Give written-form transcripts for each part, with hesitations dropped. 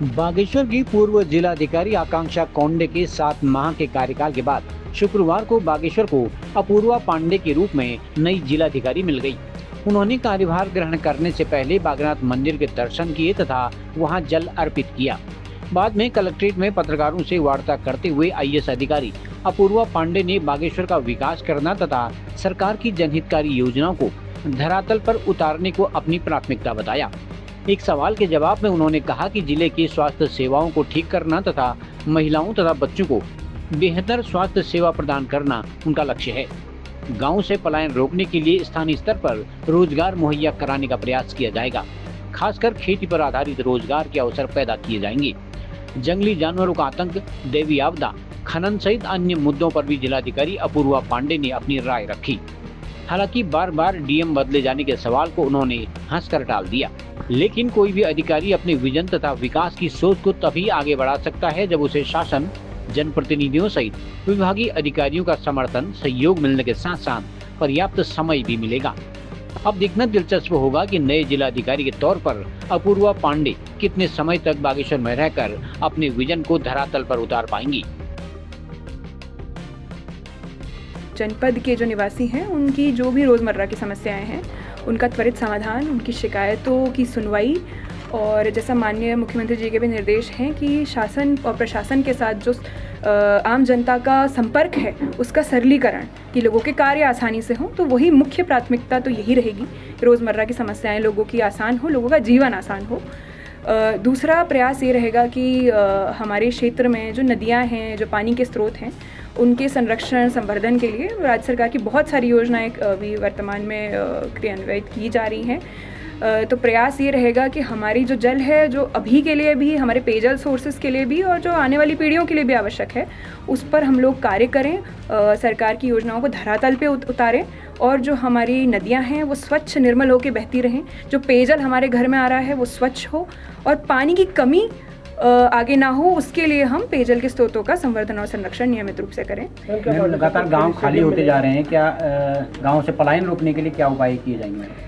बागेश्वर की पूर्व जिलाधिकारी आकांक्षा कोंडे के 7 माह के कार्यकाल के बाद शुक्रवार को बागेश्वर को अपूर्वा पांडे के रूप में नई जिलाधिकारी मिल गई। उन्होंने कार्यभार ग्रहण करने से पहले बागनाथ मंदिर के दर्शन किए तथा वहां जल अर्पित किया। बाद में कलेक्ट्रेट में पत्रकारों से वार्ता करते हुए आईएएस अधिकारी अपूर्वा पांडे ने बागेश्वर का विकास करना तथा सरकार की जनहितकारी योजनाओं को धरातल पर उतारने को अपनी प्राथमिकता बताया। एक सवाल के जवाब में उन्होंने कहा कि जिले की स्वास्थ्य सेवाओं को ठीक करना तथा महिलाओं तथा बच्चों को बेहतर स्वास्थ्य सेवा प्रदान करना उनका लक्ष्य है। गांव से पलायन रोकने के लिए स्थानीय स्तर पर रोजगार मुहैया कराने का प्रयास किया जाएगा। खासकर खेती पर आधारित रोजगार के अवसर पैदा किए जाएंगे। जंगली जानवरों का आतंक, दैवीय आपदा, खनन सहित अन्य मुद्दों पर भी जिलाधिकारी अपूर्वा पांडे ने अपनी राय रखी। हालांकि बार बार डीएम बदले जाने के सवाल को उन्होंने हंसकर टाल दिया। लेकिन कोई भी अधिकारी अपने विजन तथा विकास की सोच को तभी आगे बढ़ा सकता है जब उसे शासन, जनप्रतिनिधियों सहित विभागीय अधिकारियों का समर्थन, सहयोग मिलने के साथ साथ पर्याप्त समय भी मिलेगा। अब देखना दिलचस्प होगा कि नए जिलाधिकारी के तौर पर अपूर्वा पांडे कितने समय तक बागेश्वर में रहकर अपने विजन को धरातल पर उतार पाएंगी। जनपद के जो निवासी हैं उनकी जो भी रोज़मर्रा की समस्याएं हैं उनका त्वरित समाधान, उनकी शिकायतों की सुनवाई और जैसा माननीय मुख्यमंत्री जी के भी निर्देश हैं कि शासन और प्रशासन के साथ जो आम जनता का संपर्क है उसका सरलीकरण, कि लोगों के कार्य आसानी से हों, तो वही मुख्य प्राथमिकता तो यही रहेगी। रोज़मर्रा की समस्याएं लोगों की आसान हो, लोगों का जीवन आसान हो। दूसरा प्रयास ये रहेगा कि हमारे क्षेत्र में जो नदियां हैं, जो पानी के स्रोत हैं, उनके संरक्षण संवर्धन के लिए राज्य सरकार की बहुत सारी योजनाएं अभी वर्तमान में क्रियान्वित की जा रही हैं। तो प्रयास ये रहेगा कि हमारी जो जल है, जो अभी के लिए भी हमारे पेयजल सोर्सेज के लिए भी और जो आने वाली पीढ़ियों के लिए भी आवश्यक है, उस पर हम लोग कार्य करें, सरकार की योजनाओं को धरातल पे उतारें और जो हमारी नदियां हैं वो स्वच्छ निर्मल होकर बहती रहें। जो पेयजल हमारे घर में आ रहा है वो स्वच्छ हो और पानी की कमी आगे ना हो, उसके लिए हम पेयजल के स्रोतों का संवर्धन और संरक्षण नियमित रूप से करें। लगातार गांव खाली होते जा रहे हैं, क्या गांव से पलायन रोकने के लिए क्या उपाय किए जाएंगे?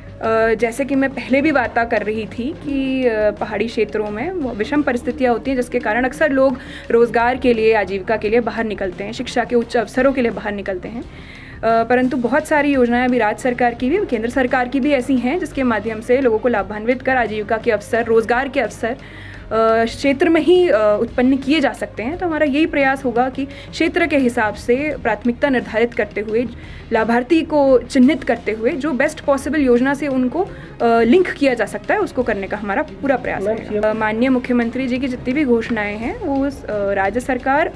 जैसे कि मैं पहले भी वार्ता कर रही थी कि पहाड़ी क्षेत्रों में विषम परिस्थितियाँ होती हैं जिसके कारण अक्सर लोग रोज़गार के लिए, आजीविका के लिए बाहर निकलते हैं, शिक्षा के उच्च अवसरों के लिए बाहर निकलते हैं। परंतु बहुत सारी योजनाएं अभी राज्य सरकार की भी, केंद्र सरकार की भी ऐसी हैं जिसके माध्यम से लोगों को लाभान्वित कर आजीविका के अवसर, रोज़गार के अवसर क्षेत्र में ही उत्पन्न किए जा सकते हैं। तो हमारा यही प्रयास होगा कि क्षेत्र के हिसाब से प्राथमिकता निर्धारित करते हुए, लाभार्थी को चिन्हित करते हुए जो बेस्ट पॉसिबल योजना से उनको लिंक किया जा सकता है उसको करने का हमारा पूरा प्रयास है। माननीय मुख्यमंत्री जी की जितनी भी घोषणाएं हैं वो राज्य सरकार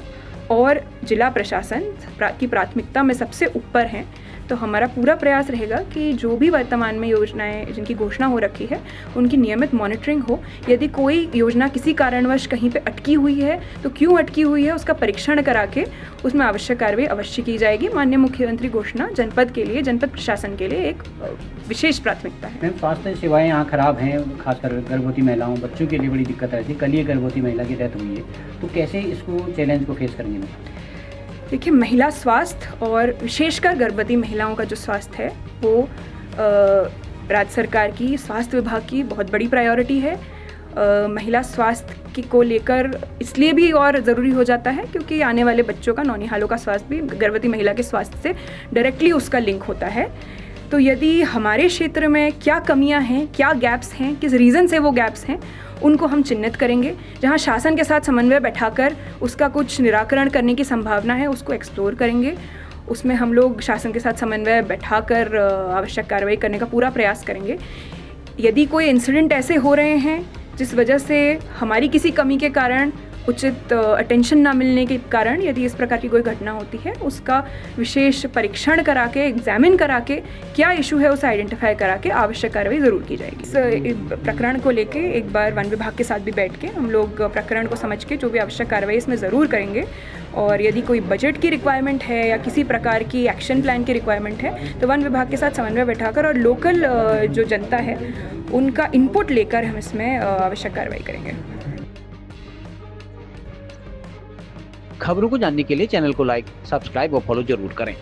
और जिला प्रशासन की प्राथमिकता में सबसे ऊपर हैं। तो हमारा पूरा प्रयास रहेगा कि जो भी वर्तमान में योजनाएं जिनकी घोषणा हो रखी है उनकी नियमित मॉनिटरिंग हो। यदि कोई योजना किसी कारणवश कहीं पे अटकी हुई है तो क्यों अटकी हुई है उसका परीक्षण करा के उसमें आवश्यक कार्रवाई अवश्य की जाएगी। माननीय मुख्यमंत्री घोषणा जनपद के लिए, जनपद प्रशासन के लिए एक विशेष प्राथमिकता है। स्वास्थ्य सेवाएं यहाँ खराब हैं, खासकर गर्भवती महिलाओं, बच्चों के लिए बड़ी दिक्कत रहती है। कल ही गर्भवती महिला की डेथ हुई है, तो कैसे इसको चैलेंज को फेस करेंगे? देखिए, महिला स्वास्थ्य और विशेषकर गर्भवती महिलाओं का जो स्वास्थ्य है वो राज्य सरकार की स्वास्थ्य विभाग की बहुत बड़ी प्रायोरिटी है। महिला स्वास्थ्य को लेकर इसलिए भी और ज़रूरी हो जाता है क्योंकि आने वाले बच्चों का, नौनिहालों का स्वास्थ्य भी गर्भवती महिला के स्वास्थ्य से डायरेक्टली उसका लिंक होता है। तो यदि हमारे क्षेत्र में क्या कमियां हैं, क्या गैप्स हैं, किस रीज़न से वो गैप्स हैं, उनको हम चिन्हित करेंगे। जहां शासन के साथ समन्वय बैठाकर उसका कुछ निराकरण करने की संभावना है उसको एक्सप्लोर करेंगे। उसमें हम लोग शासन के साथ समन्वय बैठाकर आवश्यक कार्रवाई करने का पूरा प्रयास करेंगे। यदि कोई इंसिडेंट ऐसे हो रहे हैं जिस वजह से हमारी किसी कमी के कारण, उचित अटेंशन ना मिलने के कारण यदि इस प्रकार की कोई घटना होती है उसका विशेष परीक्षण करा के, एग्जामिन करा के क्या इशू है उसे आइडेंटिफाई करा के आवश्यक कार्रवाई ज़रूर की जाएगी। इस प्रकरण को लेके एक बार वन विभाग के साथ भी बैठ के हम लोग प्रकरण को समझ के जो भी आवश्यक कार्रवाई इसमें ज़रूर करेंगे। और यदि कोई बजट की रिक्वायरमेंट है या किसी प्रकार की एक्शन प्लान की रिक्वायरमेंट है तो वन विभाग के साथ समन्वय बैठाकर और लोकल जो जनता है उनका इनपुट लेकर हम इसमें आवश्यक कार्रवाई करेंगे। खबरों को जानने के लिए चैनल को लाइक, सब्सक्राइब और फॉलो जरूर करें।